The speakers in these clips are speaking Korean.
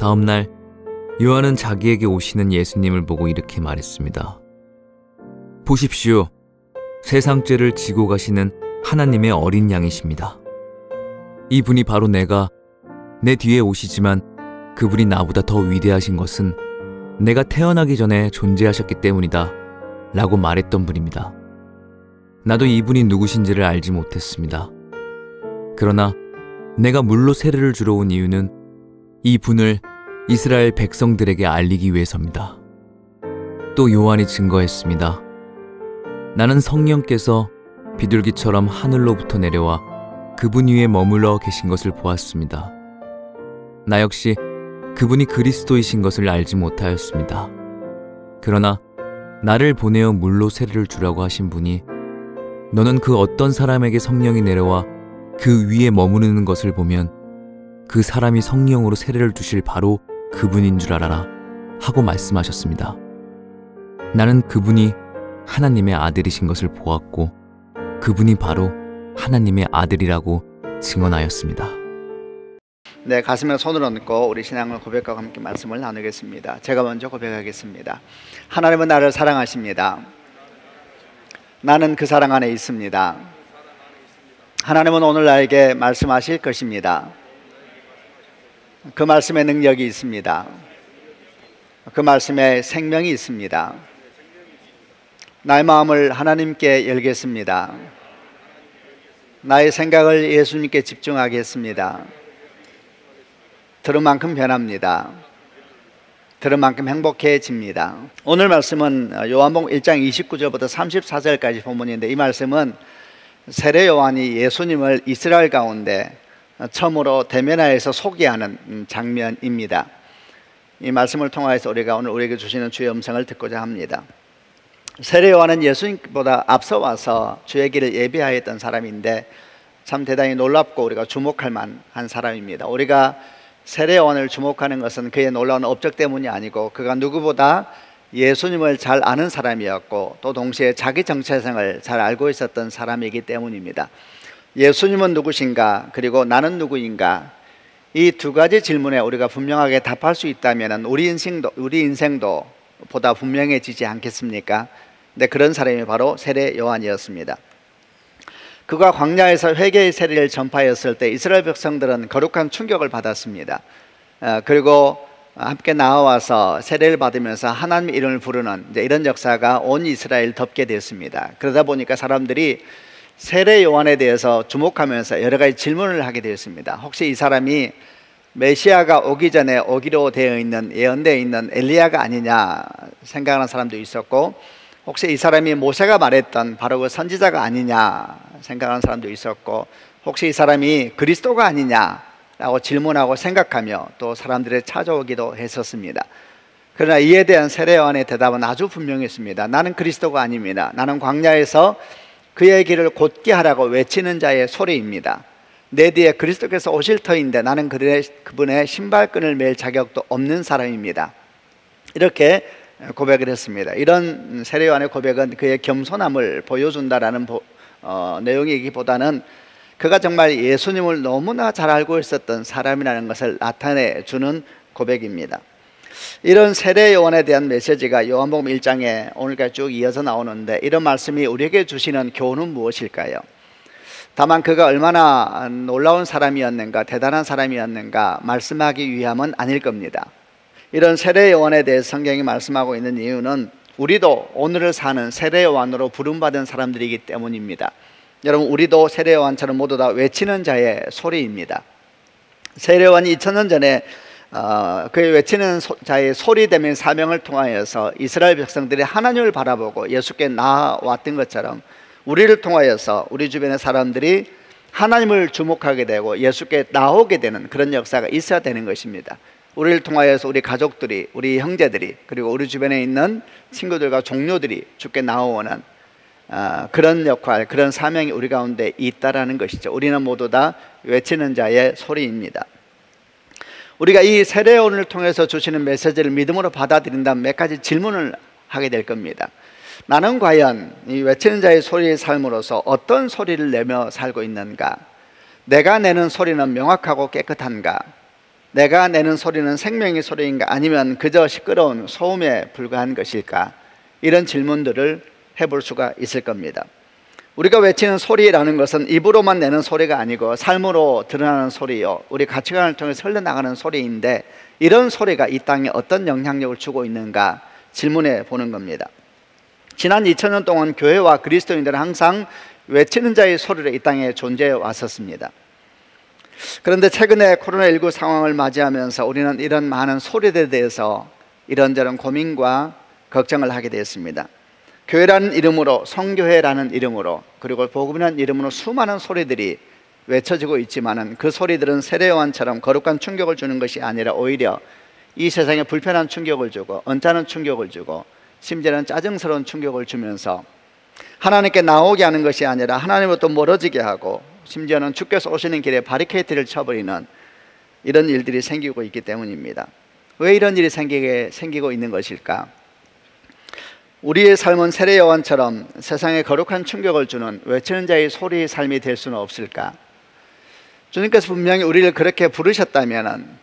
다음 날 요한은 자기에게 오시는 예수님을 보고 이렇게 말했습니다. 보십시오. 세상 죄를 지고 가시는 하나님의 어린 양이십니다. 이분이 바로 내 뒤에 오시지만 그분이 나보다 더 위대하신 것은 내가 태어나기 전에 존재하셨기 때문이다 라고 말했던 분입니다. 나도 이분이 누구신지를 알지 못했습니다. 그러나 내가 물로 세례를 주러 온 이유는 이 분을 이스라엘 백성들에게 알리기 위해서입니다. 또 요한이 증거했습니다. 나는 성령께서 비둘기처럼 하늘로부터 내려와 그분 위에 머물러 계신 것을 보았습니다. 나 역시 그분이 그리스도이신 것을 알지 못하였습니다. 그러나 나를 보내어 물로 세례를 주라고 하신 분이 너는 그 어떤 사람에게 성령이 내려와 그 위에 머무르는 것을 보면 그 사람이 성령으로 세례를 주실 바로 그분인 줄 알아라 하고 말씀하셨습니다. 나는 그분이 하나님의 아들이신 것을 보았고 그분이 바로 하나님의 아들이라고 증언하였습니다. 네, 가슴에 손을 얹고 우리 신앙을 고백하고 함께 말씀을 나누겠습니다. 제가 먼저 고백하겠습니다. 하나님은 나를 사랑하십니다. 나는 그 사랑 안에 있습니다. 하나님은 오늘 나에게 말씀하실 것입니다. 그 말씀에 능력이 있습니다. 그 말씀에 생명이 있습니다. 나의 마음을 하나님께 열겠습니다. 나의 생각을 예수님께 집중하겠습니다. 들은 만큼 변합니다. 들은 만큼 행복해집니다. 오늘 말씀은 요한복음 1장 29절부터 34절까지 본문인데, 이 말씀은 세례 요한이 예수님을 이스라엘 가운데 처음으로 대면하여서 소개하는 장면입니다. 이 말씀을 통하여서 우리가 오늘 우리에게 주시는 주의 음성을 듣고자 합니다. 세례 요한은 예수님보다 앞서 와서 주의 길을 예비하였던 사람인데 참 대단히 놀랍고 우리가 주목할 만한 사람입니다. 우리가 세례 요한을 주목하는 것은 그의 놀라운 업적 때문이 아니고 그가 누구보다 예수님을 잘 아는 사람이었고 또 동시에 자기 정체성을 잘 알고 있었던 사람이기 때문입니다. 예수님은 누구신가, 그리고 나는 누구인가, 이 두 가지 질문에 우리가 분명하게 답할 수 있다면 우리 인생도 보다 분명해지지 않겠습니까? 근데 그런 사람이 바로 세례 요한이었습니다. 그가 광야에서 회개의 세례를 전파했을 때 이스라엘 백성들은 거룩한 충격을 받았습니다. 그리고 함께 나와서 세례를 받으면서 하나님의 이름을 부르는 이런 역사가 온 이스라엘 덮게 됐습니다. 그러다 보니까 사람들이 세례 요한에 대해서 주목하면서 여러 가지 질문을 하게 되었습니다. 혹시 이 사람이 메시아가 오기 전에 오기로 되어 있는, 예언되어 있는 엘리야가 아니냐 생각하는 사람도 있었고, 혹시 이 사람이 모세가 말했던 바로 그 선지자가 아니냐 생각하는 사람도 있었고, 혹시 이 사람이 그리스도가 아니냐라고 질문하고 생각하며 또 사람들이 찾아오기도 했었습니다. 그러나 이에 대한 세례 요한의 대답은 아주 분명했습니다. 나는 그리스도가 아닙니다. 나는 광야에서 그의 길을 곧게 하라고 외치는 자의 소리입니다. 내 뒤에 그리스도께서 오실 터인데 나는 그분의 신발끈을 맬 자격도 없는 사람입니다. 이렇게 고백을 했습니다. 이런 세례 요한의 고백은 그의 겸손함을 보여준다라는 내용이기보다는 그가 정말 예수님을 너무나 잘 알고 있었던 사람이라는 것을 나타내주는 고백입니다. 이런 세례 요한에 대한 메시지가 요한복음 1장에 오늘까지 쭉 이어서 나오는데, 이런 말씀이 우리에게 주시는 교훈은 무엇일까요? 다만 그가 얼마나 놀라운 사람이었는가, 대단한 사람이었는가 말씀하기 위함은 아닐 겁니다. 이런 세례 요한에 대해서 성경이 말씀하고 있는 이유는 우리도 오늘을 사는 세례 요한으로 부름받은 사람들이기 때문입니다. 여러분, 우리도 세례 요한처럼 모두 다 외치는 자의 소리입니다. 세례 요한이 2000년 전에 그의 외치는 자의 소리되는 사명을 통하여서 이스라엘 백성들이 하나님을 바라보고 예수께 나아왔던 것처럼 우리를 통하여서 우리 주변의 사람들이 하나님을 주목하게 되고 예수께 나오게 되는 그런 역사가 있어야 되는 것입니다. 우리를 통하여서 우리 가족들이, 우리 형제들이, 그리고 우리 주변에 있는 친구들과 동료들이 주께 나오는 그런 역할, 그런 사명이 우리 가운데 있다라는 것이죠. 우리는 모두 다 외치는 자의 소리입니다. 우리가 이 세례 요한을 통해서 주시는 메시지를 믿음으로 받아들인다면 몇 가지 질문을 하게 될 겁니다. 나는 과연 이 외치는 자의 소리의 삶으로서 어떤 소리를 내며 살고 있는가? 내가 내는 소리는 명확하고 깨끗한가? 내가 내는 소리는 생명의 소리인가 아니면 그저 시끄러운 소음에 불과한 것일까? 이런 질문들을 해볼 수가 있을 겁니다. 우리가 외치는 소리라는 것은 입으로만 내는 소리가 아니고 삶으로 드러나는 소리요, 우리 가치관을 통해서 흘러나가는 소리인데, 이런 소리가 이 땅에 어떤 영향력을 주고 있는가 질문해 보는 겁니다. 지난 2000년 동안 교회와 그리스도인들은 항상 외치는 자의 소리로 이 땅에 존재해 왔었습니다. 그런데 최근에 코로나19 상황을 맞이하면서 우리는 이런 많은 소리들에 대해서 이런저런 고민과 걱정을 하게 되었습니다. 교회라는 이름으로, 성교회라는 이름으로, 그리고 복음이라는 이름으로 수많은 소리들이 외쳐지고 있지만은 그 소리들은 세례요한처럼 거룩한 충격을 주는 것이 아니라 오히려 이 세상에 불편한 충격을 주고 언짢은 충격을 주고 심지어는 짜증스러운 충격을 주면서 하나님께 나오게 하는 것이 아니라 하나님으로부터 멀어지게 하고 심지어는 주께서 오시는 길에 바리케이트를 쳐버리는 이런 일들이 생기고 있기 때문입니다. 왜 이런 일이 생기고 있는 것일까? 우리의 삶은 세례요한처럼 세상에 거룩한 충격을 주는 외치는 자의 소리의 삶이 될 수는 없을까? 주님께서 분명히 우리를 그렇게 부르셨다면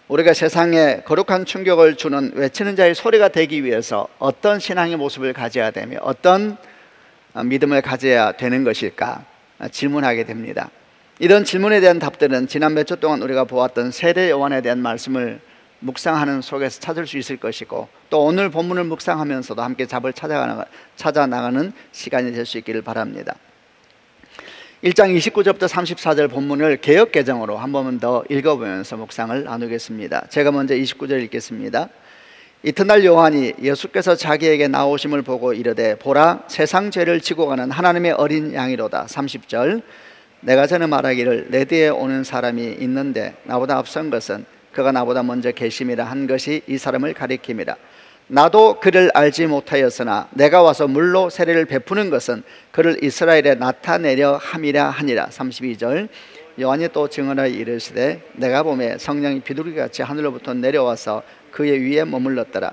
우리가 세상에 거룩한 충격을 주는 외치는 자의 소리가 되기 위해서 어떤 신앙의 모습을 가져야 되며 어떤 믿음을 가져야 되는 것일까 질문하게 됩니다. 이런 질문에 대한 답들은 지난 몇 주 동안 우리가 보았던 세례요한에 대한 말씀을 묵상하는 속에서 찾을 수 있을 것이고, 또 오늘 본문을 묵상하면서도 함께 답을 찾아나가는 시간이 될 수 있기를 바랍니다. 1장 29절부터 34절 본문을 개역개정으로 한 번 더 읽어보면서 묵상을 나누겠습니다. 제가 먼저 29절 읽겠습니다. 이튿날 요한이 예수께서 자기에게 나오심을 보고 이르되 보라, 세상 죄를 지고 가는 하나님의 어린 양이로다. 30절, 내가 전에 말하기를 내 뒤에 오는 사람이 있는데 나보다 앞선 것은 그가 나보다 먼저 계심이라 한 것이 이 사람을 가리킴이라. 나도 그를 알지 못하였으나 내가 와서 물로 세례를 베푸는 것은 그를 이스라엘에 나타내려 함이라 하니라. 32절, 요한이 또 증언하여 이르시되 내가 보매 성령이 비둘기같이 하늘로부터 내려와서 그의 위에 머물렀더라.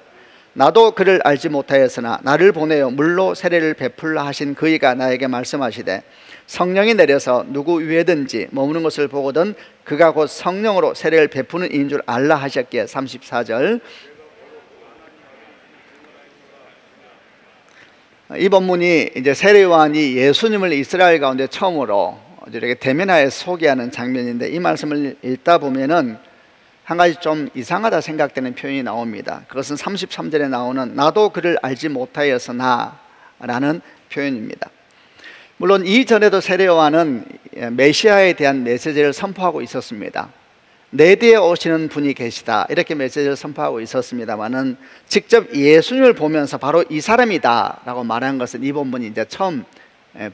나도 그를 알지 못하였으나 나를 보내어 물로 세례를 베풀라 하신 그이가 나에게 말씀하시되 성령이 내려서 누구 위에든지 머무는 것을 보거든 그가 곧 성령으로 세례를 베푸는 이인 줄 알라 하셨기에. 34절, 이 본문이 이제 세례요한이 예수님을 이스라엘 가운데 처음으로 이렇게 대면하여 소개하는 장면인데, 이 말씀을 읽다 보면은 한 가지 좀 이상하다 생각되는 표현이 나옵니다. 그것은 33절에 나오는 나도 그를 알지 못하였으나 라는 표현입니다. 물론 이전에도 세례요한은 메시아에 대한 메시지를 선포하고 있었습니다. 내 뒤에 오시는 분이 계시다, 이렇게 메시지를 선포하고 있었습니다만은 직접 예수님을 보면서 바로 이 사람이다 라고 말한 것은 이 본문이 이제 처음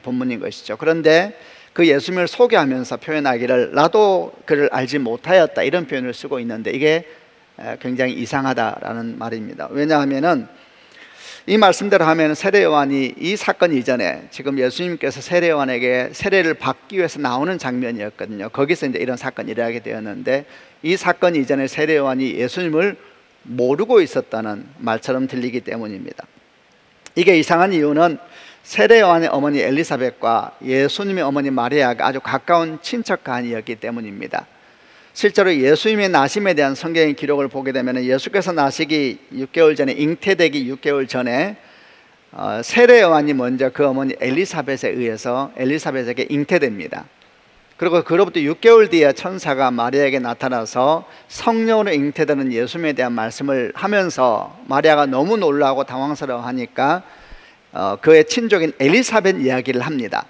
본문인 것이죠. 그런데 그 예수님을 소개하면서 표현하기를 나도 그를 알지 못하였다, 이런 표현을 쓰고 있는데 이게 굉장히 이상하다라는 말입니다. 왜냐하면은 이 말씀대로 하면 세례요한이 이 사건 이전에 지금 예수님께서 세례요한에게 세례를 받기 위해서 나오는 장면이었거든요. 거기서 이제 이런 사건이 일어나게 되었는데, 이 사건 이전에 세례요한이 예수님을 모르고 있었다는 말처럼 들리기 때문입니다. 이게 이상한 이유는 세례요한의 어머니 엘리사벳과 예수님의 어머니 마리아가 아주 가까운 친척간이었기 때문입니다. 실제로 예수님의 나심에 대한 성경의 기록을 보게 되면 예수께서 나시기 6개월 전에, 잉태되기 6개월 전에 세례요한이 먼저 그 어머니 엘리사벳에 의해서 엘리사벳에게 잉태됩니다. 그리고 그로부터 6개월 뒤에 천사가 마리아에게 나타나서 성령으로 잉태되는 예수님에 대한 말씀을 하면서 마리아가 너무 놀라고 당황스러워하니까 그의 친족인 엘리사벳 이야기를 합니다.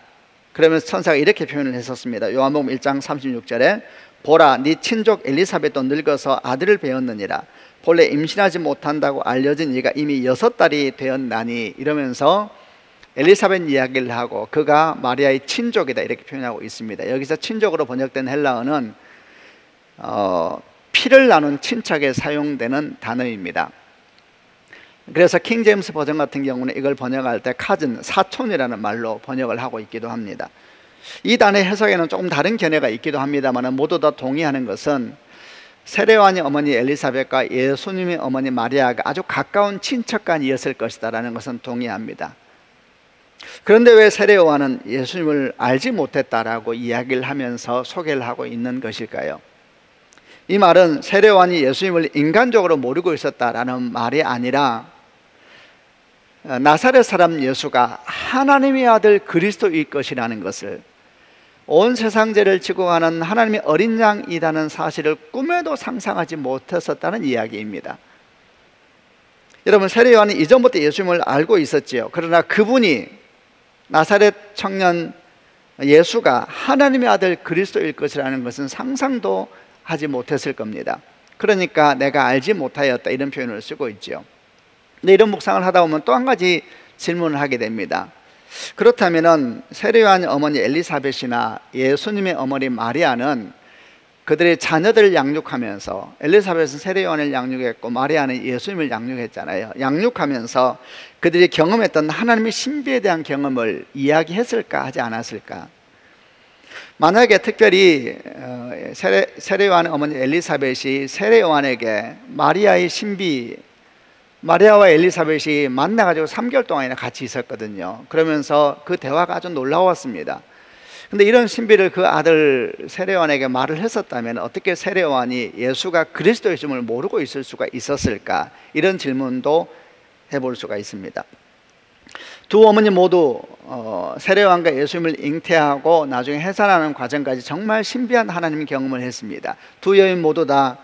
그러면서 천사가 이렇게 표현을 했었습니다. 요한복음 1장 36절에 보라, 네 친족 엘리사벳도 늙어서 아들을 배었느니라. 본래 임신하지 못한다고 알려진 이가 이미 6달이 되었나니, 이러면서 엘리사벳 이야기를 하고 그가 마리아의 친족이다, 이렇게 표현하고 있습니다. 여기서 친족으로 번역된 헬라어는 피를 나눈 친척에 사용되는 단어입니다. 그래서 킹 제임스 버전 같은 경우는 이걸 번역할 때 카즌, 사촌이라는 말로 번역을 하고 있기도 합니다. 이 단어의 해석에는 조금 다른 견해가 있기도 합니다만 모두 다 동의하는 것은 세례요한의 어머니 엘리사벳과 예수님의 어머니 마리아가 아주 가까운 친척간이었을 것이다 라는 것은 동의합니다. 그런데 왜 세례요한은 예수님을 알지 못했다라고 이야기를 하면서 소개를 하고 있는 것일까요? 이 말은 세례요한이 예수님을 인간적으로 모르고 있었다라는 말이 아니라 나사렛 사람 예수가 하나님의 아들 그리스도일 것이라는 것을, 온 세상 죄를 지고 가는 하나님의 어린 양이라는 사실을 꿈에도 상상하지 못했었다는 이야기입니다. 여러분, 세례요한이 이전부터 예수님을 알고 있었지요. 그러나 그분이, 나사렛 청년 예수가 하나님의 아들 그리스도일 것이라는 것은 상상도 하지 못했을 겁니다. 그러니까 내가 알지 못하였다, 이런 표현을 쓰고 있죠. 근데 이런 묵상을 하다 보면 또 한 가지 질문을 하게 됩니다. 그렇다면 세례요한의 어머니 엘리사벳이나 예수님의 어머니 마리아는 그들의 자녀들을 양육하면서, 엘리사벳은 세례요한을 양육했고 마리아는 예수님을 양육했잖아요. 양육하면서 그들이 경험했던 하나님의 신비에 대한 경험을 이야기했을까 하지 않았을까? 만약에 특별히 세례요한의 어머니 엘리사벳이 세례요한에게 마리아의 신비, 마리아와 엘리사벳이 만나가지고 3개월 동안이나 같이 있었거든요. 그러면서 그 대화가 아주 놀라웠습니다. 근데 이런 신비를 그 아들 세례요한에게 말을 했었다면 어떻게 세례요한이 예수가 그리스도이심을 모르고 있을 수가 있었을까? 이런 질문도 해볼 수가 있습니다. 두 어머니 모두 세례요한과 예수님을 잉태하고 나중에 해산하는 과정까지 정말 신비한 하나님의 경험을 했습니다. 두 여인 모두 다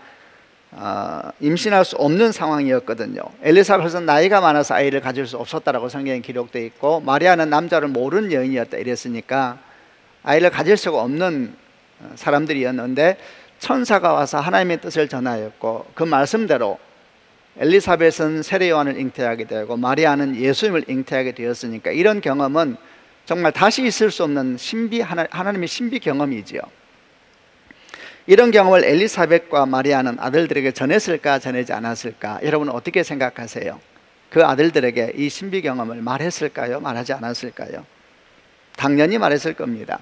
임신할 수 없는 상황이었거든요. 엘리사벳은 나이가 많아서 아이를 가질 수 없었다라고 성경에 기록되어 있고, 마리아는 남자를 모르는 여인이었다 이랬으니까 아이를 가질 수가 없는 사람들이었는데, 천사가 와서 하나님의 뜻을 전하였고 그 말씀대로 엘리사벳은 세례요한을 잉태하게 되고 마리아는 예수님을 잉태하게 되었으니까 이런 경험은 정말 다시 있을 수 없는 하나님의 신비 경험이지요. 이런 경험을 엘리사벳과 마리아는 아들들에게 전했을까 전하지 않았을까? 여러분은 어떻게 생각하세요? 그 아들들에게 이 신비 경험을 말했을까요? 말하지 않았을까요? 당연히 말했을 겁니다.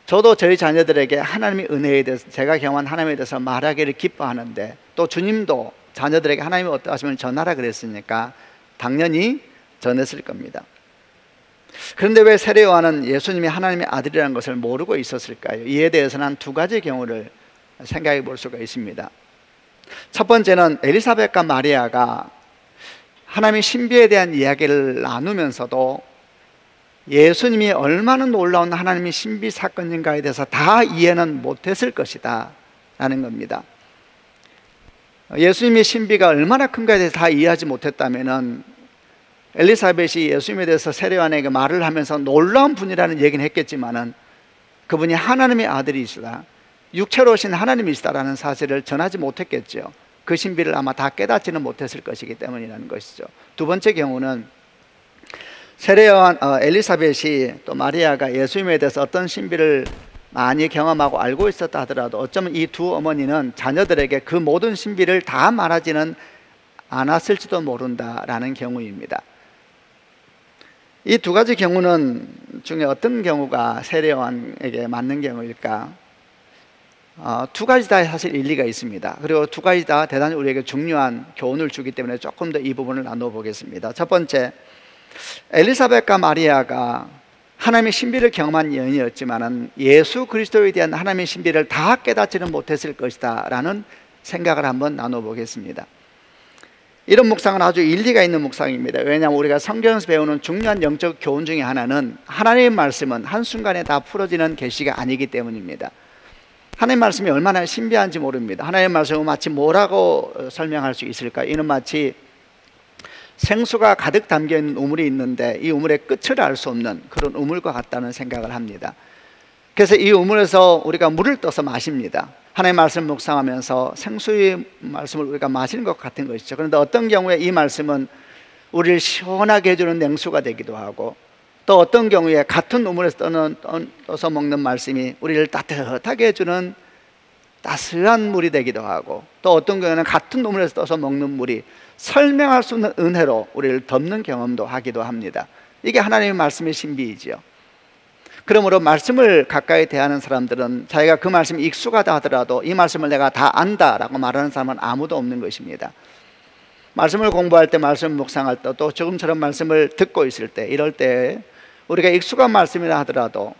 저도 저희 자녀들에게 하나님의 은혜에 대해서, 제가 경험한 하나님에 대해서 말하기를 기뻐하는데, 또 주님도 자녀들에게 하나님이 어떠하시면 전하라 그랬으니까 당연히 전했을 겁니다. 그런데 왜 세례요한은 예수님이 하나님의 아들이라는 것을 모르고 있었을까요? 이에 대해서는 한 두 가지 경우를 생각해 볼 수가 있습니다. 첫 번째는 엘리사벳과 마리아가 하나님의 신비에 대한 이야기를 나누면서도 예수님이 얼마나 놀라운 하나님의 신비 사건인가에 대해서 다 이해는 못했을 것이다 라는 겁니다. 예수님의 신비가 얼마나 큰가에 대해서 다 이해하지 못했다면 엘리사벳이 예수님에 대해서 세례요한에게 말을 하면서 놀라운 분이라는 얘기는 했겠지만은 그분이 하나님의 아들이시다, 육체로 오신 하나님이시다라는 사실을 전하지 못했겠죠. 그 신비를 아마 다 깨닫지는 못했을 것이기 때문이라는 것이죠. 두 번째 경우는 세례요한 엘리사벳이 또 마리아가 예수님에 대해서 어떤 신비를 많이 경험하고 알고 있었다 하더라도 어쩌면 이 두 어머니는 자녀들에게 그 모든 신비를 다 말하지는 않았을지도 모른다라는 경우입니다. 이 두 가지 경우는 중에 어떤 경우가 세례요한에게 맞는 경우일까? 두 가지 다 사실 일리가 있습니다. 그리고 두 가지 다 대단히 우리에게 중요한 교훈을 주기 때문에 조금 더 이 부분을 나눠보겠습니다. 첫 번째, 엘리사벳과 마리아가 하나님의 신비를 경험한 여인이었지만 예수 그리스도에 대한 하나님의 신비를 다 깨닫지는 못했을 것이다 라는 생각을 한번 나눠보겠습니다. 이런 묵상은 아주 일리가 있는 묵상입니다. 왜냐하면 우리가 성경에서 배우는 중요한 영적 교훈 중에 하나는 하나님의 말씀은 한순간에 다 풀어지는 계시가 아니기 때문입니다. 하나님의 말씀이 얼마나 신비한지 모릅니다. 하나님의 말씀은 마치 뭐라고 설명할 수 있을까? 이는 마치 생수가 가득 담겨있는 우물이 있는데 이 우물의 끝을 알 수 없는 그런 우물과 같다는 생각을 합니다. 그래서 이 우물에서 우리가 물을 떠서 마십니다. 하나님의 말씀을 묵상하면서 생수의 말씀을 우리가 마시는 것 같은 것이죠. 그런데 어떤 경우에 이 말씀은 우리를 시원하게 해주는 냉수가 되기도 하고, 또 어떤 경우에 같은 우물에서 떠서 먹는 말씀이 우리를 따뜻하게 해주는 따스한 물이 되기도 하고, 또 어떤 경우에는 같은 우물에서 떠서 먹는 물이 설명할 수 없는 은혜로 우리를 덮는 경험도 하기도 합니다. 이게 하나님의 말씀의 신비이지요. 그러므로 말씀을 가까이 대하는 사람들은 자기가 그 말씀이 익숙하다 하더라도 이 말씀을 내가 다 안다라고 말하는 사람은 아무도 없는 것입니다. 말씀을 공부할 때, 말씀을 묵상할 때, 또 지금처럼 말씀을 듣고 있을 때, 이럴 때 우리가 익숙한 말씀이라 하더라도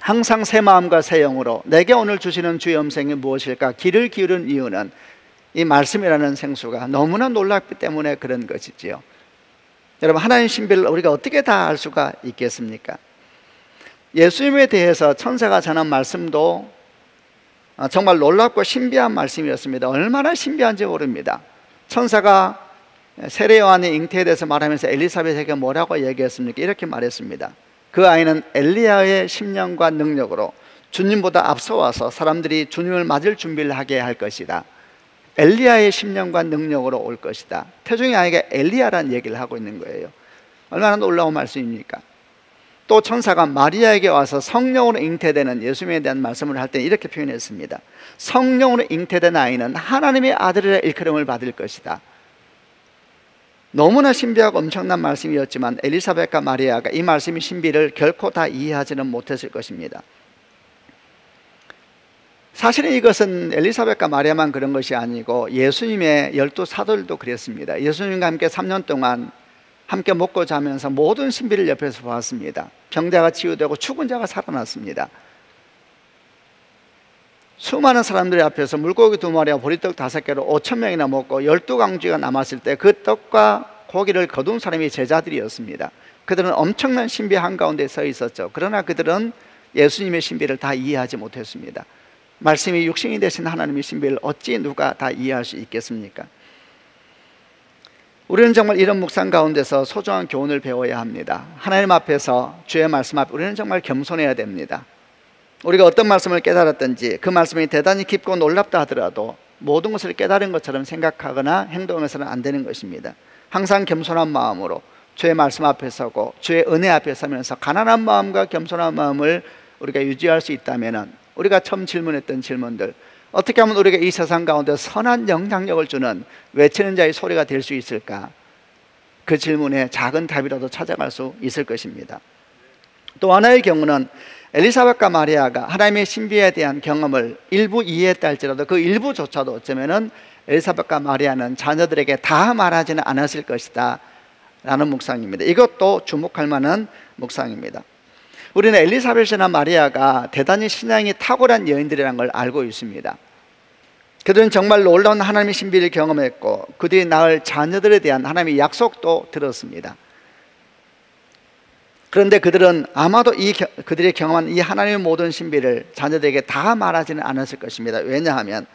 항상 새 마음과 새 영으로 내게 오늘 주시는 주의 음성이 무엇일까 귀를 기울인 이유는 이 말씀이라는 생수가 너무나 놀랍기 때문에 그런 것이지요. 여러분, 하나님 신비를 우리가 어떻게 다 알 수가 있겠습니까? 예수님에 대해서 천사가 전한 말씀도 정말 놀랍고 신비한 말씀이었습니다. 얼마나 신비한지 모릅니다. 천사가 세례 요한의 잉태에 대해서 말하면서 엘리사벳에게 뭐라고 얘기했습니까? 이렇게 말했습니다. 그 아이는 엘리야의 심령과 능력으로 주님보다 앞서와서 사람들이 주님을 맞을 준비를 하게 할 것이다. 엘리야의 심령과 능력으로 올 것이다. 태중의 아이가 엘리야라는 얘기를 하고 있는 거예요. 얼마나 놀라운 말씀입니까? 또 천사가 마리아에게 와서 성령으로 잉태되는 예수님에 대한 말씀을 할 때 이렇게 표현했습니다. 성령으로 잉태된 아이는 하나님의 아들이라 일컬음을 받을 것이다. 너무나 신비하고 엄청난 말씀이었지만 엘리사벳과 마리아가 이 말씀의 신비를 결코 다 이해하지는 못했을 것입니다. 사실은 이것은 엘리사벳과 마리아만 그런 것이 아니고 예수님의 12 사도들도 그랬습니다. 예수님과 함께 3년 동안 함께 먹고 자면서 모든 신비를 옆에서 보았습니다. 병자가 치유되고 죽은 자가 살아났습니다. 수많은 사람들이 앞에서 물고기 2마리와 보리떡 5개로 5,000명이나 먹고 12강쥐가 남았을 때 그 떡과 고기를 거둔 사람이 제자들이었습니다. 그들은 엄청난 신비 한가운데 서 있었죠. 그러나 그들은 예수님의 신비를 다 이해하지 못했습니다. 말씀이 육신이 되신 하나님의 신비를 어찌 누가 다 이해할 수 있겠습니까? 우리는 정말 이런 묵상 가운데서 소중한 교훈을 배워야 합니다. 하나님 앞에서 주의 말씀 앞에 우리는 정말 겸손해야 됩니다. 우리가 어떤 말씀을 깨달았든지 그 말씀이 대단히 깊고 놀랍다 하더라도 모든 것을 깨달은 것처럼 생각하거나 행동해서는 안 되는 것입니다. 항상 겸손한 마음으로 주의 말씀 앞에 서고 주의 은혜 앞에 서면서 가난한 마음과 겸손한 마음을 우리가 유지할 수 있다면 우리가 처음 질문했던 질문들, 어떻게 하면 우리가 이 세상 가운데 선한 영향력을 주는 외치는 자의 소리가 될 수 있을까? 그 질문에 작은 답이라도 찾아갈 수 있을 것입니다. 또 하나의 경우는 엘리사벳과 마리아가 하나님의 신비에 대한 경험을 일부 이해했다 할지라도 그 일부조차도 어쩌면은 엘리사벳과 마리아는 자녀들에게 다 말하지는 않았을 것이다 라는 묵상입니다. 이것도 주목할 만한 묵상입니다. 우리는 엘리사벳이나 마리아가 대단히 신앙이 탁월한 여인들이라는 걸 알고 있습니다. 그들은 정말 놀라운 하나님의 신비를 경험했고 그들이 낳을 자녀들에 대한 하나님의 약속도 들었습니다. 그런데 그들은 아마도 그들이 경험한 이 하나님의 모든 신비를 자녀들에게 다 말하지는 않았을 것입니다. 왜냐하면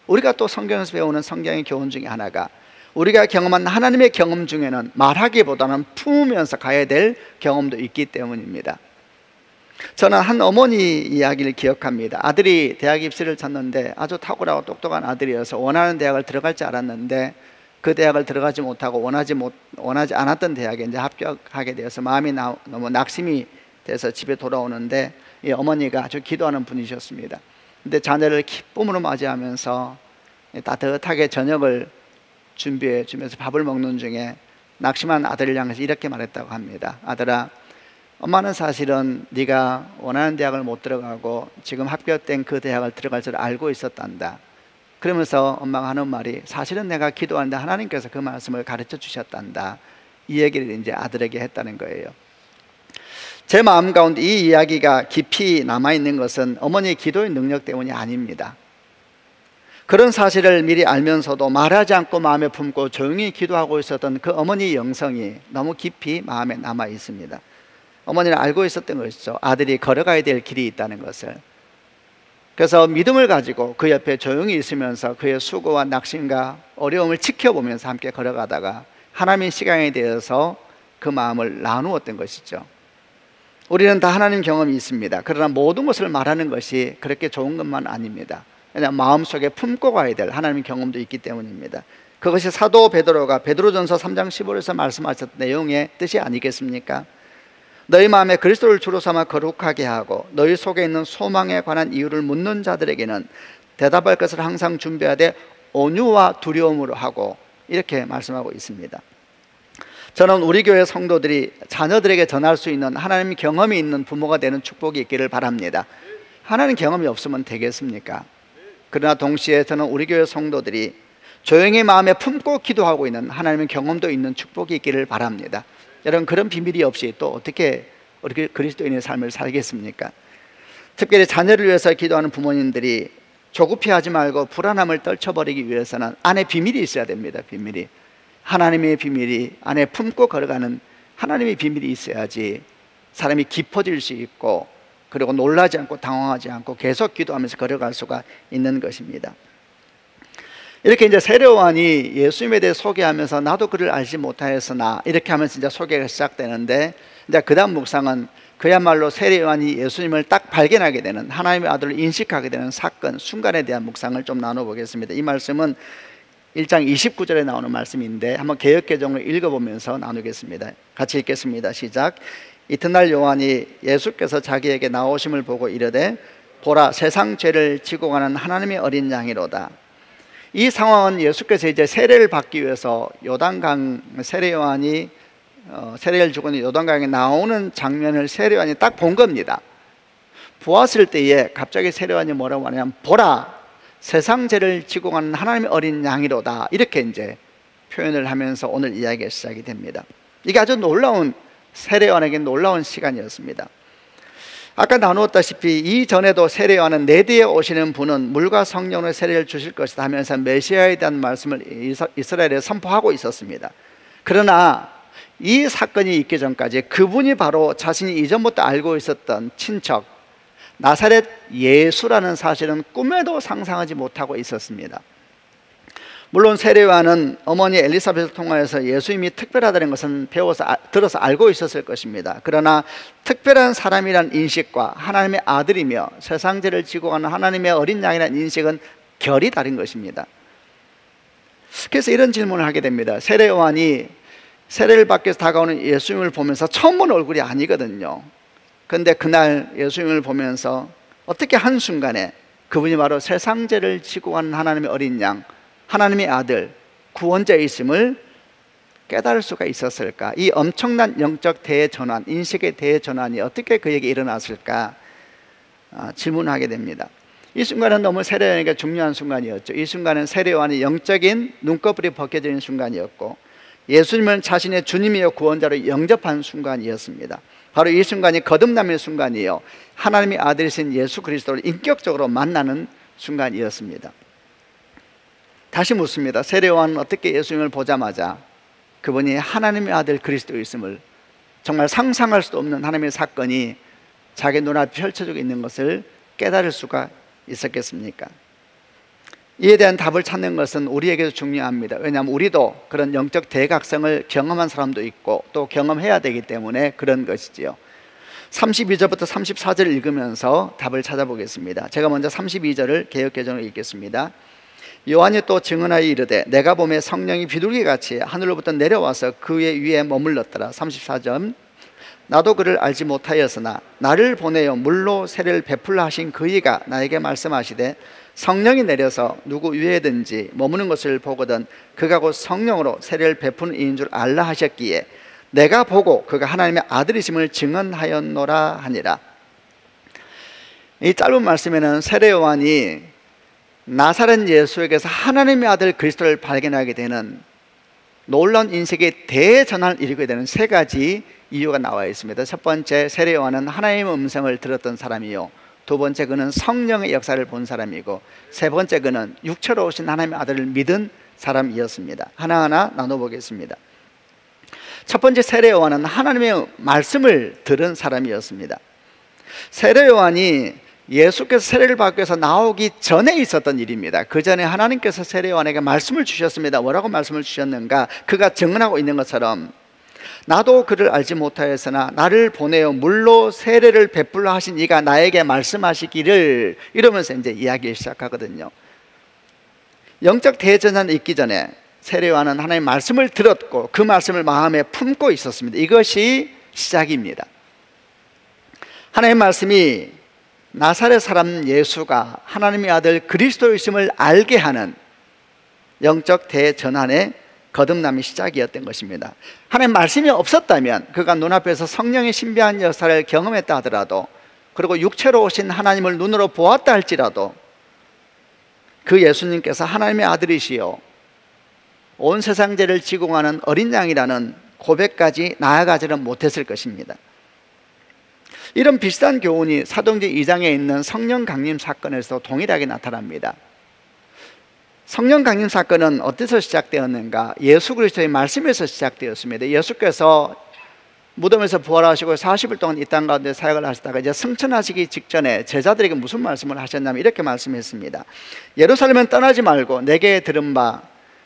우리가 또 성경에서 배우는 성경의 교훈 중에 하나가 우리가 경험한 하나님의 경험 중에는 말하기보다는 품으면서 가야 될 경험도 있기 때문입니다. 저는 한 어머니 이야기를 기억합니다. 아들이 대학 입시를 쳤는데 아주 탁월하고 똑똑한 아들이어서 원하는 대학을 들어갈 줄 알았는데 그 대학을 들어가지 못하고 원하지 않았던 대학에 이제 합격하게 되어서 마음이 너무 낙심이 돼서 집에 돌아오는데 이 어머니가 아주 기도하는 분이셨습니다. 근데 자녀를 기쁨으로 맞이하면서 따뜻하게 저녁을 준비해 주면서 밥을 먹는 중에 낙심한 아들을 향해서 이렇게 말했다고 합니다. 아들아, 엄마는 사실은 네가 원하는 대학을 못 들어가고 지금 합격된 그 대학을 들어갈 줄 알고 있었단다. 그러면서 엄마가 하는 말이 사실은 내가 기도하는데 하나님께서 그 말씀을 가르쳐 주셨단다. 이 얘기를 이제 아들에게 했다는 거예요. 제 마음 가운데 이 이야기가 깊이 남아있는 것은 어머니의 기도의 능력 때문이 아닙니다. 그런 사실을 미리 알면서도 말하지 않고 마음에 품고 조용히 기도하고 있었던 그 어머니의 영성이 너무 깊이 마음에 남아 있습니다. 어머니는 알고 있었던 것이죠. 아들이 걸어가야 될 길이 있다는 것을. 그래서 믿음을 가지고 그 옆에 조용히 있으면서 그의 수고와 낙심과 어려움을 지켜보면서 함께 걸어가다가 하나님의 시간에 대해서 그 마음을 나누었던 것이죠. 우리는 다 하나님 경험이 있습니다. 그러나 모든 것을 말하는 것이 그렇게 좋은 것만 아닙니다. 그냥 마음속에 품고 가야 될 하나님의 경험도 있기 때문입니다. 그것이 사도 베드로가 베드로전서 3장 15절에서 말씀하셨던 내용의 뜻이 아니겠습니까? 너희 마음에 그리스도를 주로 삼아 거룩하게 하고 너희 속에 있는 소망에 관한 이유를 묻는 자들에게는 대답할 것을 항상 준비하되 온유와 두려움으로 하고 이렇게 말씀하고 있습니다. 저는 우리 교회 성도들이 자녀들에게 전할 수 있는 하나님 경험이 있는 부모가 되는 축복이 있기를 바랍니다. 하나님 경험이 없으면 되겠습니까? 그러나 동시에 저는 우리 교회 성도들이 조용히 마음에 품고 기도하고 있는 하나님의 경험도 있는 축복이 있기를 바랍니다. 여러분, 그런 비밀이 없이 또 어떻게 우리 그리스도인의 삶을 살겠습니까? 특별히 자녀를 위해서 기도하는 부모님들이 조급해하지 말고 불안함을 떨쳐버리기 위해서는 안에 비밀이 있어야 됩니다. 비밀이, 하나님의 비밀이 안에 품고 걸어가는 하나님의 비밀이 있어야지 사람이 깊어질 수 있고, 그리고 놀라지 않고 당황하지 않고 계속 기도하면서 걸어갈 수가 있는 것입니다. 이렇게 이제 세례요한이 예수님에 대해 소개하면서 나도 그를 알지 못하였으나 이렇게 하면서 이제 소개가 시작되는데, 이제 그 다음 묵상은 그야말로 세례요한이 예수님을 딱 발견하게 되는, 하나님의 아들을 인식하게 되는 사건, 순간에 대한 묵상을 좀 나눠보겠습니다. 이 말씀은 1장 29절에 나오는 말씀인데 한번 개역개정으로 읽어보면서 나누겠습니다. 같이 읽겠습니다. 시작. 이튿날 요한이 예수께서 자기에게 나오심을 보고 이르되 보라, 세상 죄를 지고 가는 하나님의 어린 양이로다. 이 상황은 예수께서 이제 세례를 받기 위해서 요단강, 세례요한이 세례를 주고 있는 요단강에 나오는 장면을 세례요한이 딱 본 겁니다. 보았을 때에 갑자기 세례요한이 뭐라고 하냐면 보라, 세상 죄를 지고 가는 하나님의 어린 양이로다, 이렇게 이제 표현을 하면서 오늘 이야기가 시작이 됩니다. 이게 아주 놀라운, 세례요한에게 놀라운 시간이었습니다. 아까 나누었다시피 이전에도 세례요한은 내 뒤에 오시는 분은 물과 성령으로 세례를 주실 것이다 하면서 메시아에 대한 말씀을 이스라엘에 선포하고 있었습니다. 그러나 이 사건이 있기 전까지 그분이 바로 자신이 이전부터 알고 있었던 친척 나사렛 예수라는 사실은 꿈에도 상상하지 못하고 있었습니다. 물론 세례요한은 어머니 엘리사벳을 통하여서 예수님이 특별하다는 것은 들어서 알고 있었을 것입니다. 그러나 특별한 사람이란 인식과 하나님의 아들이며 세상 죄를 지고 가는 하나님의 어린 양이라는 인식은 결이 다른 것입니다. 그래서 이런 질문을 하게 됩니다. 세례요한이 세례를 받기 위해서 다가오는 예수님을 보면서 처음 본 얼굴이 아니거든요. 그런데 그날 예수님을 보면서 어떻게 한순간에 그분이 바로 세상 죄를 지고 가는 하나님의 어린 양, 하나님의 아들, 구원자이심을 깨달을 수가 있었을까? 이 엄청난 영적 대전환, 인식의 대전환이 어떻게 그에게 일어났을까? 질문하게 됩니다. 이 순간은 너무 세례요한에게 중요한 순간이었죠. 이 순간은 세례요한이 영적인 눈꺼풀이 벗겨지는 순간이었고, 예수님은 자신의 주님이요 구원자로 영접한 순간이었습니다. 바로 이 순간이 거듭남의 순간이요, 하나님의 아들이신 예수 그리스도를 인격적으로 만나는 순간이었습니다. 다시 묻습니다. 세례요한은 어떻게 예수님을 보자마자 그분이 하나님의 아들 그리스도였음을, 정말 상상할 수도 없는 하나님의 사건이 자기 눈앞에 펼쳐지고 있는 것을 깨달을 수가 있었겠습니까? 이에 대한 답을 찾는 것은 우리에게도 중요합니다. 왜냐하면 우리도 그런 영적 대각성을 경험한 사람도 있고 또 경험해야 되기 때문에 그런 것이지요. 32절부터 34절을 읽으면서 답을 찾아보겠습니다. 제가 먼저 32절을 개역개정으로 읽겠습니다. 요한이 또 증언하여 이르되 내가 보매 성령이 비둘기같이 하늘로부터 내려와서 그의 위에 머물렀더라. 34절. 나도 그를 알지 못하였으나 나를 보내어 물로 세례를 베풀라 하신 그이가 나에게 말씀하시되 성령이 내려서 누구 위에든지 머무는 것을 보거든 그가 곧 성령으로 세례를 베푸는 이인 줄 알라 하셨기에 내가 보고 그가 하나님의 아들이심을 증언하였노라 하니라. 이 짧은 말씀에는 세례요한이 나사렛 예수에게서 하나님의 아들 그리스도를 발견하게 되는 놀라운 인식의 대전환을 이루게 되는 세 가지 이유가 나와 있습니다. 첫 번째, 세례요한은 하나님의 음성을 들었던 사람이요, 두 번째, 그는 성령의 역사를 본 사람이고, 세 번째, 그는 육체로 오신 하나님의 아들을 믿은 사람이었습니다. 하나하나 나눠보겠습니다. 첫 번째, 세례요한은 하나님의 말씀을 들은 사람이었습니다. 세례요한이 예수께서 세례를 받기 위해서 나오기 전에 있었던 일입니다. 그 전에 하나님께서 세례요한에게 말씀을 주셨습니다. 뭐라고 말씀을 주셨는가? 그가 증언하고 있는 것처럼 나도 그를 알지 못하였으나 나를 보내어 물로 세례를 베풀라 하신 이가 나에게 말씀하시기를, 이러면서 이제 이야기를 시작하거든요. 영적 대전환이 있기 전에 세례요한은 하나님의 말씀을 들었고 그 말씀을 마음에 품고 있었습니다. 이것이 시작입니다. 하나님의 말씀이 나사렛 사람 예수가 하나님의 아들 그리스도이심을 알게 하는 영적 대전환의 거듭남의 시작이었던 것입니다. 하나님 말씀이 없었다면, 그가 눈앞에서 성령의 신비한 역사를 경험했다 하더라도, 그리고 육체로 오신 하나님을 눈으로 보았다 할지라도 그 예수님께서 하나님의 아들이시요 온 세상 죄를 지고 가는 어린 양이라는 고백까지 나아가지는 못했을 것입니다. 이런 비슷한 교훈이 사도행전 2장에 있는 성령 강림 사건에서 동일하게 나타납니다. 성령 강림 사건은 어디서 시작되었는가? 예수 그리스도의 말씀에서 시작되었습니다. 예수께서 무덤에서 부활하시고 40일 동안 이 땅 가운데 사역을 하시다가 이제 승천하시기 직전에 제자들에게 무슨 말씀을 하셨냐면 이렇게 말씀했습니다. 예루살렘은 떠나지 말고 내게 들은 바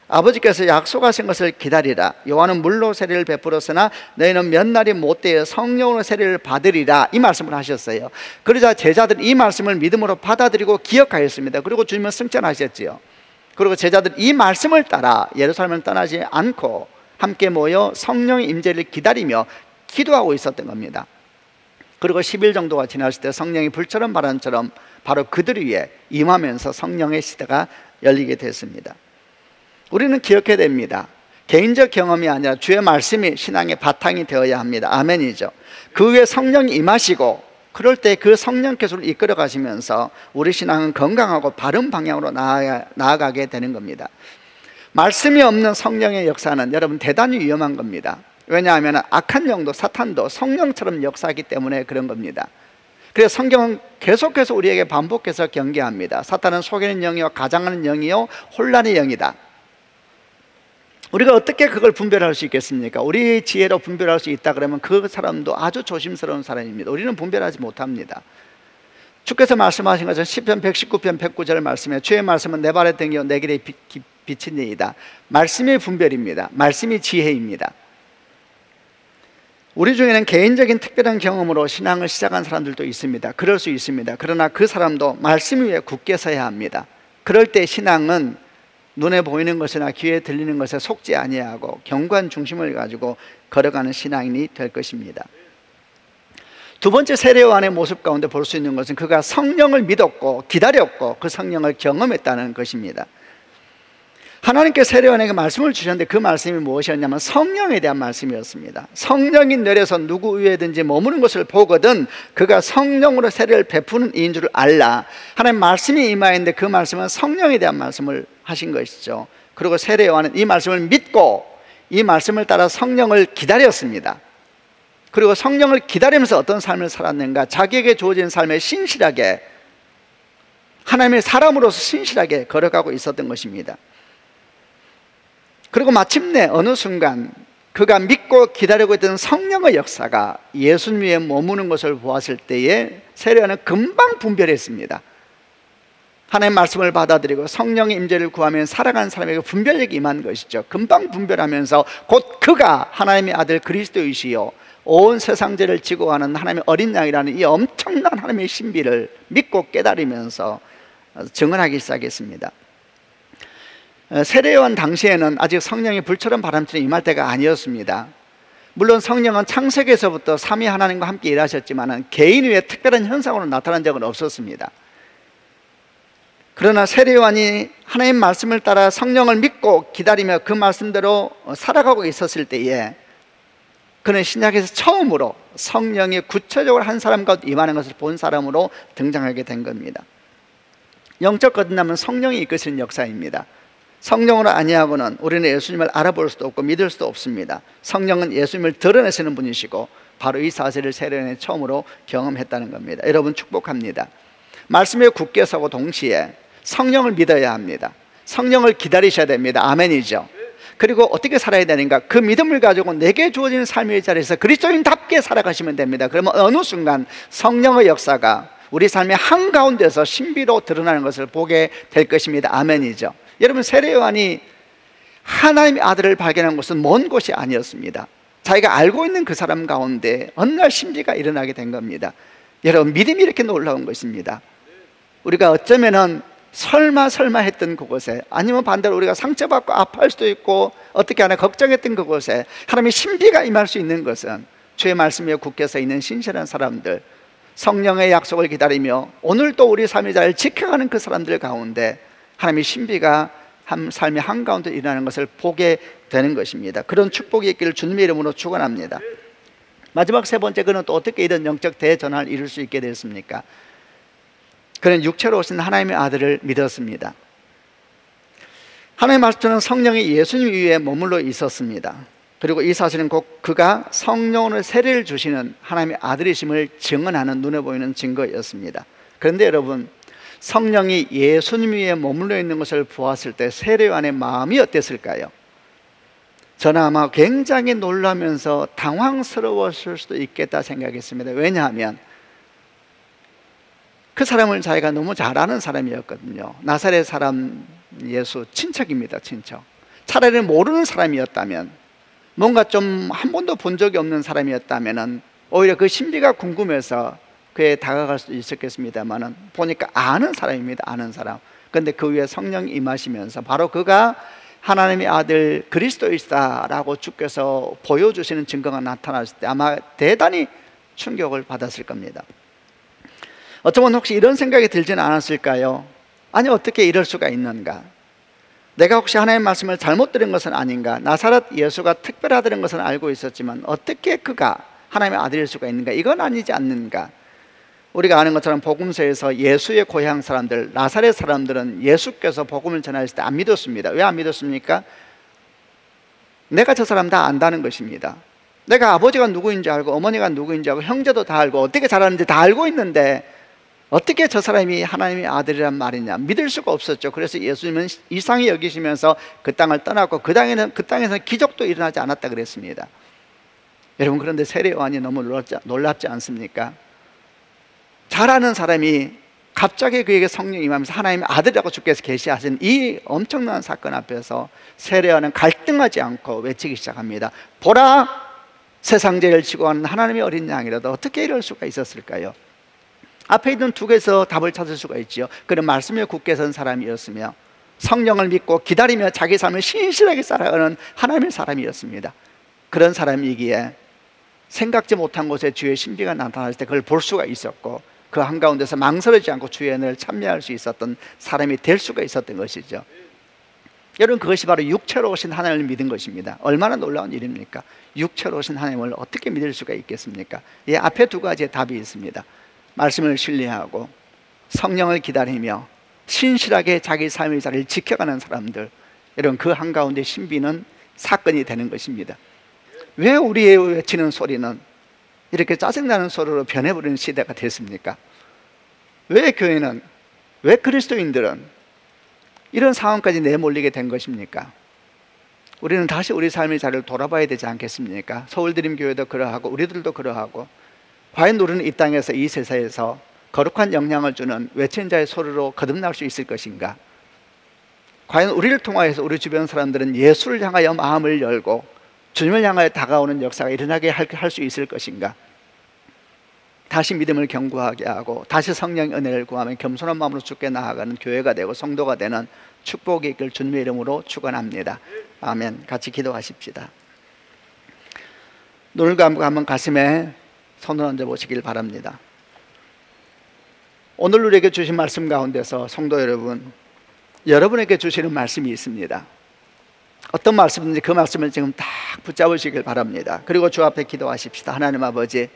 아버지께서 약속하신 것을 기다리라. 요한은 물로 세례를 베풀었으나 너희는 몇 날이 못되어 성령으로 세례를 받으리라. 이 말씀을 하셨어요. 그러자 제자들은 이 말씀을 믿음으로 받아들이고 기억하였습니다. 그리고 주님은 승천하셨지요. 그리고 제자들 이 말씀을 따라 예루살렘을 떠나지 않고 함께 모여 성령의 임재를 기다리며 기도하고 있었던 겁니다. 그리고 10일 정도가 지났을 때 성령이 불처럼 바람처럼 바로 그들 위에 임하면서 성령의 시대가 열리게 됐습니다. 우리는 기억해야 됩니다. 개인적 경험이 아니라 주의 말씀이 신앙의 바탕이 되어야 합니다. 아멘이죠. 그 위에 성령이 임하시고 그럴 때 그 성령께서 이끌어 가시면서 우리 신앙은 건강하고 바른 방향으로 나아가게 되는 겁니다. 말씀이 없는 성령의 역사는 여러분 대단히 위험한 겁니다. 왜냐하면 악한 영도 사탄도 성령처럼 역사하기 때문에 그런 겁니다. 그래서 성경은 계속해서 우리에게 반복해서 경계합니다. 사탄은 속이는 영이요 가장하는 영이요 혼란의 영이다. 우리가 어떻게 그걸 분별할 수 있겠습니까? 우리 지혜로 분별할 수 있다 그러면 그 사람도 아주 조심스러운 사람입니다. 우리는 분별하지 못합니다. 주께서 말씀하신 것은 시편 119편 109절 말씀에 주의 말씀은 내 발의 등이요 내 길의 빛이니이다. 말씀의 분별입니다. 말씀이 지혜입니다. 우리 중에는 개인적인 특별한 경험으로 신앙을 시작한 사람들도 있습니다. 그럴 수 있습니다. 그러나 그 사람도 말씀 위에 굳게 서야 합니다. 그럴 때 신앙은 눈에 보이는 것이나 귀에 들리는 것에 속지 아니하고 경관 중심을 가지고 걸어가는 신앙인이 될 것입니다. 두 번째 세례 요한의 모습 가운데 볼 수 있는 것은 그가 성령을 믿었고 기다렸고 그 성령을 경험했다는 것입니다. 하나님께 세례 요한에게 말씀을 주셨는데 그 말씀이 무엇이었냐면 성령에 대한 말씀이었습니다. 성령이 내려서 누구 위에든지 머무는 것을 보거든 그가 성령으로 세례를 베푸는 이인 줄 알라. 하나님 말씀이 임하였는데 그 말씀은 성령에 대한 말씀을 하신 것이죠. 그리고 세례 요한은 이 말씀을 믿고 이 말씀을 따라 성령을 기다렸습니다. 그리고 성령을 기다리면서 어떤 삶을 살았는가? 자기에게 주어진 삶에 신실하게 하나님의 사람으로서 신실하게 걸어가고 있었던 것입니다. 그리고 마침내 어느 순간 그가 믿고 기다리고 있던 성령의 역사가 예수님 위에 머무는 것을 보았을 때에 세례요한은 금방 분별했습니다. 하나님의 말씀을 받아들이고 성령의 임재를 구하면 살아가는 사람에게 분별력이 임한 것이죠. 금방 분별하면서 곧 그가 하나님의 아들 그리스도이시요 온 세상 죄를 지고 가는 하나님의 어린 양이라는 이 엄청난 하나님의 신비를 믿고 깨달으면서 증언하기 시작했습니다. 세례요한 당시에는 아직 성령이 불처럼 바람처럼 임할 때가 아니었습니다. 물론 성령은 창세기에서부터 삼위 하나님과 함께 일하셨지만 개인 위에 특별한 현상으로 나타난 적은 없었습니다. 그러나 세례요한이 하나님 말씀을 따라 성령을 믿고 기다리며 그 말씀대로 살아가고 있었을 때에 그는 신약에서 처음으로 성령이 구체적으로 한 사람 가운데 임하는 것을 본 사람으로 등장하게 된 겁니다. 영적 거듭남은 성령이 이끄시는 역사입니다. 성령으로 아니하고는 우리는 예수님을 알아볼 수도 없고 믿을 수도 없습니다. 성령은 예수님을 드러내시는 분이시고 바로 이 사실을 세례요한이 처음으로 경험했다는 겁니다. 여러분 축복합니다. 말씀에 굳게 서고 동시에 성령을 믿어야 합니다. 성령을 기다리셔야 됩니다. 아멘이죠. 그리고 어떻게 살아야 되는가? 그 믿음을 가지고 내게 주어진 삶의 자리에서 그리스도인답게 살아가시면 됩니다. 그러면 어느 순간 성령의 역사가 우리 삶의 한가운데서 신비로 드러나는 것을 보게 될 것입니다. 아멘이죠. 여러분 세례요한이 하나님의 아들을 발견한 곳은 먼 곳이 아니었습니다. 자기가 알고 있는 그 사람 가운데 어느 날 신비가 일어나게 된 겁니다. 여러분 믿음이 이렇게 놀라운 것입니다. 우리가 어쩌면은 설마 했던 그곳에 아니면 반대로 우리가 상처받고 아파할 수도 있고 어떻게 하나 걱정했던 그곳에 하나님의 신비가 임할 수 있는 것은 주의 말씀에 굳게 서 있는 신실한 사람들, 성령의 약속을 기다리며 오늘도 우리 삶의 자리를 지켜가는 그 사람들 가운데 하나님의 신비가 삶의 한가운데 일어나는 것을 보게 되는 것입니다. 그런 축복이 있기를 주님의 이름으로 축원합니다. 마지막 세 번째, 그는 또 어떻게 이런 영적 대전환을 이룰 수 있게 됐습니까? 그는 육체로 오신 하나님의 아들을 믿었습니다. 하나님의 말씀은 성령이 예수님 위에 머물러 있었습니다. 그리고 이 사실은 곧 그가 성령으로 세례를 주시는 하나님의 아들이심을 증언하는 눈에 보이는 증거였습니다. 그런데 여러분, 성령이 예수님 위에 머물러 있는 것을 보았을 때 세례요한의 마음이 어땠을까요? 저는 아마 굉장히 놀라면서 당황스러웠을 수도 있겠다 생각했습니다. 왜냐하면 그 사람을 자기가 너무 잘 아는 사람이었거든요. 나사렛 사람 예수 친척입니다. 친척. 차라리 모르는 사람이었다면, 뭔가 좀 한 번도 본 적이 없는 사람이었다면 오히려 그 심리가 궁금해서 그에 다가갈 수도 있었겠습니다만, 보니까 아는 사람입니다. 아는 사람. 그런데 그 위에 성령이 임하시면서 바로 그가 하나님의 아들 그리스도이시다라고 주께서 보여주시는 증거가 나타났을 때 아마 대단히 충격을 받았을 겁니다. 어쩌면 혹시 이런 생각이 들지는 않았을까요? 아니, 어떻게 이럴 수가 있는가? 내가 혹시 하나님의 말씀을 잘못 들은 것은 아닌가? 나사렛 예수가 특별하다는 것은 알고 있었지만 어떻게 그가 하나님의 아들일 수가 있는가? 이건 아니지 않는가? 우리가 아는 것처럼 복음서에서 예수의 고향 사람들, 나사렛 사람들은 예수께서 복음을 전하실 때 안 믿었습니다. 왜 안 믿었습니까? 내가 저 사람 다 안다는 것입니다. 내가 아버지가 누구인지 알고 어머니가 누구인지 알고 형제도 다 알고 어떻게 자라는지 다 알고 있는데 어떻게 저 사람이 하나님의 아들이란 말이냐, 믿을 수가 없었죠. 그래서 예수님은 이상히 여기시면서 그 땅을 떠났고 그 땅에서 기적도 일어나지 않았다 그랬습니다. 여러분, 그런데 세례 요한이 너무 놀랍지 않습니까? 잘 아는 사람이 갑자기 그에게 성령이 임하면서 하나님의 아들이라고 주께서 계시하신 이 엄청난 사건 앞에서 세례 요한은 갈등하지 않고 외치기 시작합니다. 보라, 세상 죄를 지고 가는 하나님의 어린 양이라도 어떻게 이럴 수가 있었을까요? 앞에 있는 두 개에서 답을 찾을 수가 있죠. 그는 말씀에 굳게 선 사람이었으며 성령을 믿고 기다리며 자기 삶을 신실하게 살아가는 하나님의 사람이었습니다. 그런 사람이기에 생각지 못한 곳에 주의 신비가 나타났을 때 그걸 볼 수가 있었고, 그 한가운데서 망설이지 않고 주의 은혜를 참여할 수 있었던 사람이 될 수가 있었던 것이죠. 여러분, 그것이 바로 육체로 오신 하나님을 믿은 것입니다. 얼마나 놀라운 일입니까? 육체로 오신 하나님을 어떻게 믿을 수가 있겠습니까? 이 앞에 두 가지의 답이 있습니다. 말씀을 신뢰하고 성령을 기다리며 신실하게 자기 삶의 자리를 지켜가는 사람들, 이런 그 한가운데 신비는 사건이 되는 것입니다. 왜 우리의 외치는 소리는 이렇게 짜증나는 소리로 변해버리는 시대가 됐습니까? 왜 교회는, 왜 그리스도인들은 이런 상황까지 내몰리게 된 것입니까? 우리는 다시 우리 삶의 자리를 돌아봐야 되지 않겠습니까? 서울드림교회도 그러하고 우리들도 그러하고, 과연 우리는 이 땅에서 이 세상에서 거룩한 영향을 주는 외친 자의 소리로 거듭날 수 있을 것인가? 과연 우리를 통하여서 우리 주변 사람들은 예수를 향하여 마음을 열고 주님을 향하여 다가오는 역사가 일어나게 할 수 있을 것인가? 다시 믿음을 견고하게 하고 다시 성령의 은혜를 구하며 겸손한 마음으로 주께 나아가는 교회가 되고 성도가 되는 축복이 있길 주님의 이름으로 축원합니다. 아멘. 같이 기도하십시다. 눈을 감고 한번 가슴에 손을 얹어 보시길 바랍니다. 오늘 우리에게 주신 말씀 가운데서 성도 여러분, 여러분에게 주시는 말씀이 있습니다. 어떤 말씀인지 그 말씀을 지금 딱 붙잡으시길 바랍니다. 그리고 주 앞에 기도하십시다. 하나님 아버지,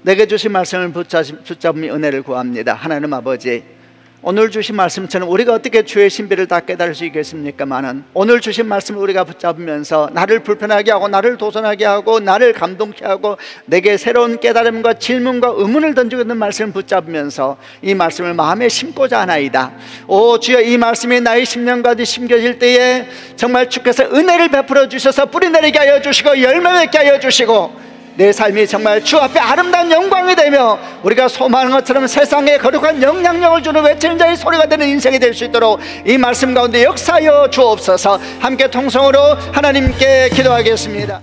내게 주신 말씀을 붙잡으며 은혜를 구합니다. 하나님 아버지, 오늘 주신 말씀처럼 우리가 어떻게 주의 신비를 다 깨달을 수 있겠습니까마는, 오늘 주신 말씀을 우리가 붙잡으면서 나를 불편하게 하고 나를 도전하게 하고 나를 감동케 하고 내게 새로운 깨달음과 질문과 의문을 던지고 있는 말씀을 붙잡으면서 이 말씀을 마음에 심고자 하나이다. 오 주여, 이 말씀이 나의 심령까지 심겨질 때에 정말 주께서 은혜를 베풀어 주셔서 뿌리 내리게 하여 주시고 열매 맺게 하여 주시고 내 삶이 정말 주 앞에 아름다운 영광이 되며 우리가 소망하는 것처럼 세상에 거룩한 영향력을 주는 외치는 자의 소리가 되는 인생이 될 수 있도록 이 말씀 가운데 역사하여 주옵소서. 함께 통성으로 하나님께 기도하겠습니다.